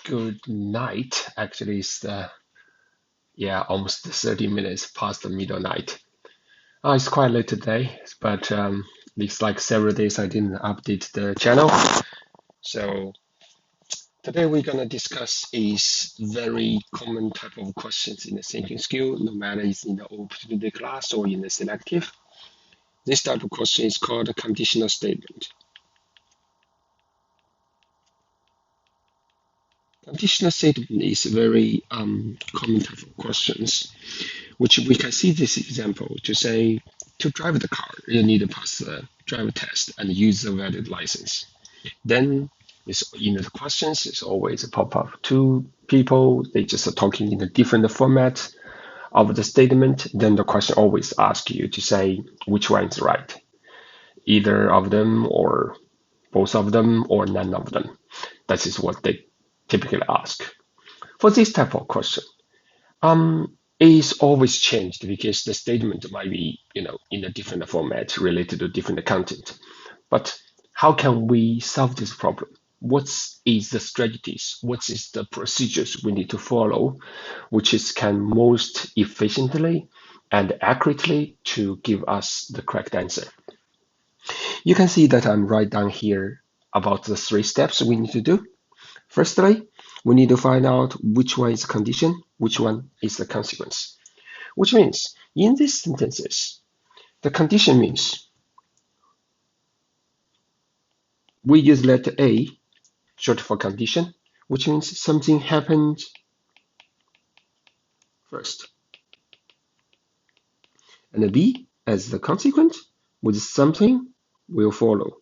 Good night. Actually, it's almost 30 minutes past the midnight. It's quite late today, but it's like several days I didn't update the channel. So today we're gonna discuss is very common type of questions in the thinking skill, no matter it's in the opportunity class or in the selective. This type of question is called a conditional statement. Conditional statement is a very common type of questions, which we can see this example to say, to drive the car, you need to pass the driver test and use the valid license. Then it's, in the questions, it's always a pop-up. Two people, they just are talking in a different format of the statement. Then the question always asks you to say which one is right, either of them or both of them or none of them. That is what they typically ask. For this type of question, is always changed because the statement might be, in a different format related to different content. But how can we solve this problem? What is the strategies? What is the procedures we need to follow, which can most efficiently and accurately to give us the correct answer? You can see that I'm right down here about the 3 steps we need to do. Firstly, we need to find out which one is condition, which one is the consequence. Which means, in these sentences, the condition means we use letter A, short for condition, which means something happened first. And the B as the consequence, with something will follow.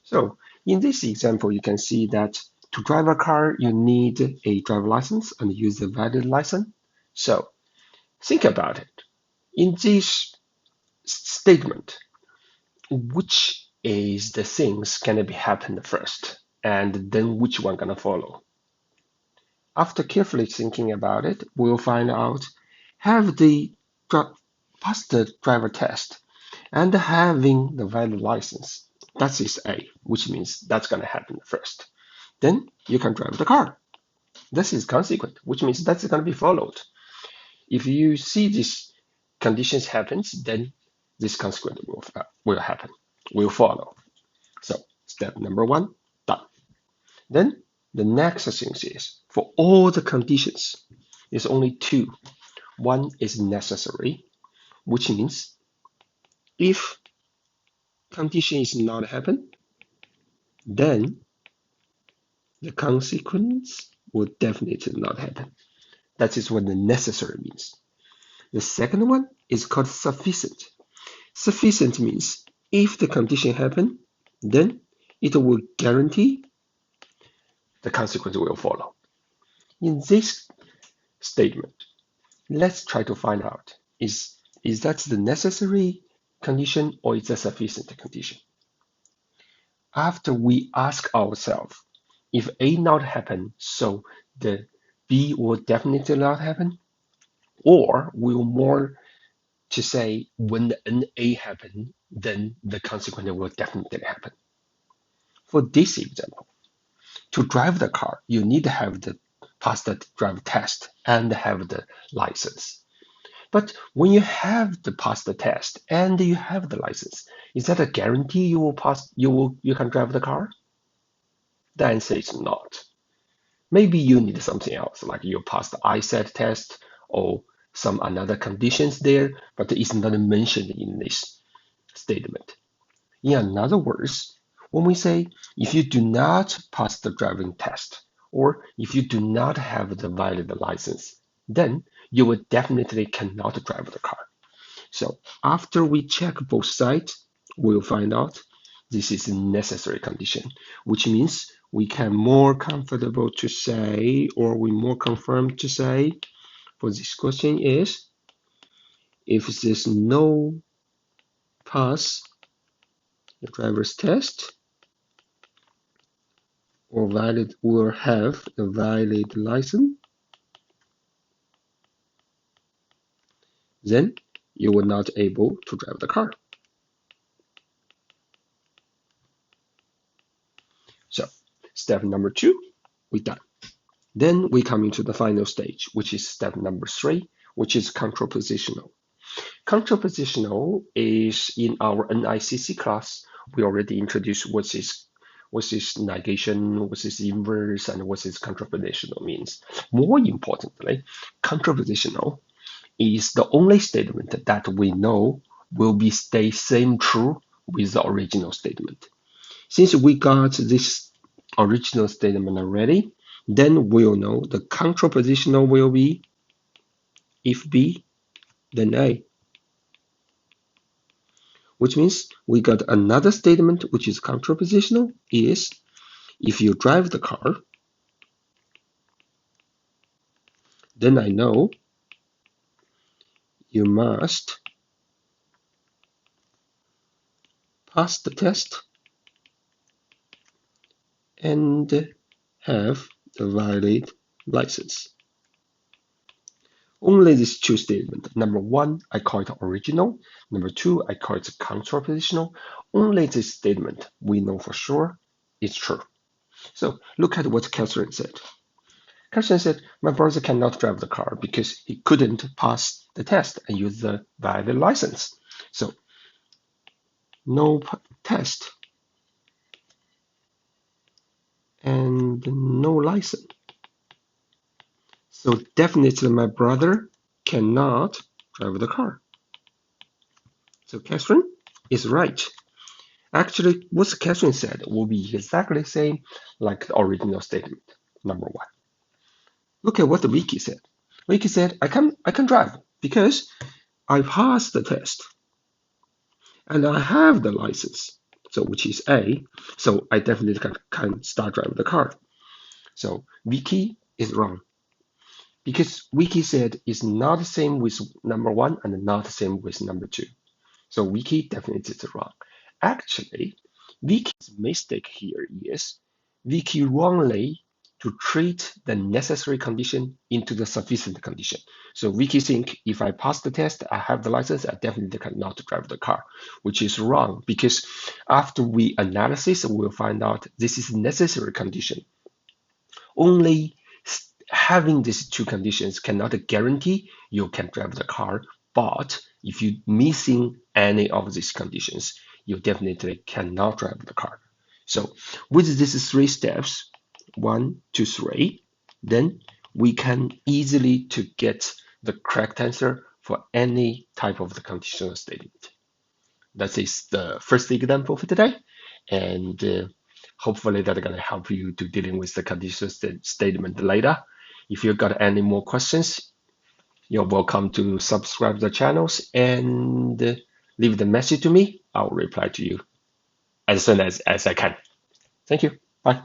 So, in this example, you can see that to drive a car, you need a driver license and use a valid license. So, think about it. In this statement, which is the things gonna be happen first, and then which one gonna follow? After carefully thinking about it, we'll find out have the passed the driver test and having the valid license. That is A, which means that's gonna happen first. Then you can drive the car. This is consequent, which means that's gonna be followed. If you see these conditions happens, then this consequence will happen, will follow. So step number 1, done. Then the next thing is for all the conditions, there's only 2. One is necessary, which means if condition is not happen, then the consequence will definitely not happen. That is what the necessary means. The second one is called sufficient. Sufficient means if the condition happen, then it will guarantee the consequence will follow. In this statement, let's try to find out is that the necessary condition or is a sufficient condition? After we ask ourselves, if A not happen, so the B will definitely not happen, or will more to say when the NA happen, then the consequence will definitely happen. For this example, to drive the car, you need to have the pass the drive test and have the license. But when you have the pass the test and you have the license, is that a guarantee you will pass? You can drive the car? The answer is not. Maybe you need something else, like you pass the eyesight test or some another conditions there, but it's not mentioned in this statement. In other words, when we say if you do not pass the driving test or if you do not have the valid license, then you will definitely cannot drive the car. So after we check both sides, we'll find out this is a necessary condition, which means we can more comfortable to say, or we more confirmed to say for this question is, if there's no pass the driver's test or valid or have a valid license, then you were not able to drive the car. So step number 2, we're done. Then we come into the final stage, which is step number 3, which is contrapositional. Contrapositional is in our NICC class. We already introduced what is negation, what is inverse, and what is contrapositional means. More importantly, contrapositional is the only statement that we know will be stay same true with the original statement. Since we got this original statement already, then we'll know the contrapositional will be if B, then A. Which means we got another statement which is contrapositional is if you drive the car, then I know you must pass the test and have the valid license. Only these two statements. Number 1, I call it original. Number 2, I call it contrapositional. Only this statement we know for sure is true. So look at what Catherine said. Catherine said, my brother cannot drive the car because he couldn't pass the test and use the valid license. So no test and no license. So definitely my brother cannot drive the car. So Catherine is right. Actually, what Catherine said will be exactly the same like the original statement, number 1. Look at what Vicky said. Vicky said, I can drive because I passed the test and I have the license, so which is A, so I definitely can start driving the car. So Vicky is wrong because Vicky said it's not the same with number 1 and not the same with number 2. So Vicky definitely is wrong. Actually, Vicky's mistake here is Vicky wrongly to treat the necessary condition into the sufficient condition. So Vicky think if I pass the test, I have the license, I definitely cannot drive the car, which is wrong because after we analysis, we'll find out this is necessary condition. Only having these two conditions cannot guarantee you can drive the car, but if you're missing any of these conditions, you definitely cannot drive the car. So with these 3 steps, 1, 2, 3, then we can easily to get the correct answer for any type of the conditional statement. That is the first example for today, and hopefully that's going to help you to dealing with the conditional statement later. If you got any more questions, you're welcome to subscribe the channels and leave the message to me. I'll reply to you as soon as I can. Thank you. Bye.